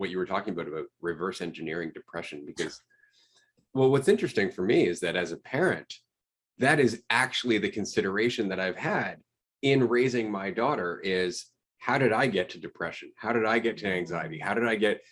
what you were talking about reverse engineering depression, because, well, what's interesting for me is that as a parent, that is actually the consideration that I've had in raising my daughter is, how did I get to depression? How did I get to anxiety? How did I get,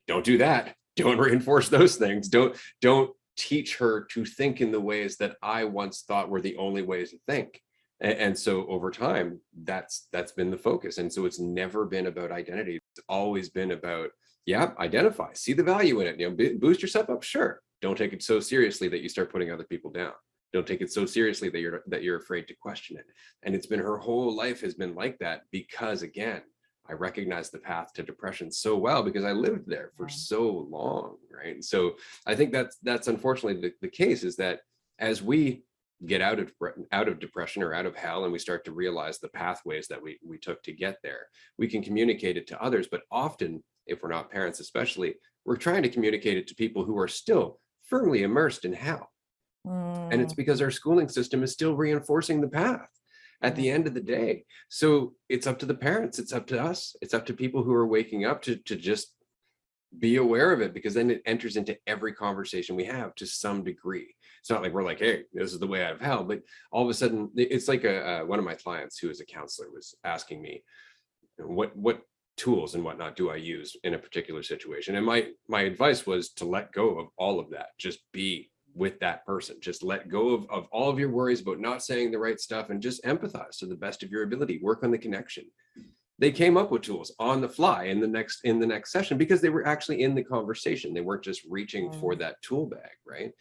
don't do that. Don't reinforce those things. Don't teach her to think in the ways that I once thought were the only ways to think. And so over time, that's been the focus. And so it's never been about identity. It's always been about, yeah, identify, see the value in it. Boost yourself up, sure. Don't take it so seriously that you start putting other people down. Don't take it so seriously that you're afraid to question it. And it's been, her whole life has been like that, because again, I recognize the path to depression so well because I lived there for so long, right? And so I think that's unfortunately the case, is that as we get out of depression or out of hell, and we start to realize the pathways that we took to get there, we can communicate it to others. But often, if we're not parents especially, we're trying to communicate it to people who are still firmly immersed in hell. And it's Mm, because our schooling system is still reinforcing the path at mm, the end of the day. So it's up to the parents, it's up to us, it's up to people who are waking up to just be aware of it, because then it enters into every conversation we have to some degree. It's not like we're like, hey, this is the way out of hell, but all of a sudden it's like one of my clients who is a counselor was asking me, what tools and whatnot do I use in a particular situation? And my advice was to let go of all of that. Just be with that person. Just let go of all of your worries about not saying the right stuff, and just empathize to the best of your ability. Work on the connection. They came up with tools on the fly in the next session, because they were actually in the conversation. They weren't just reaching for mm. that tool bag, right?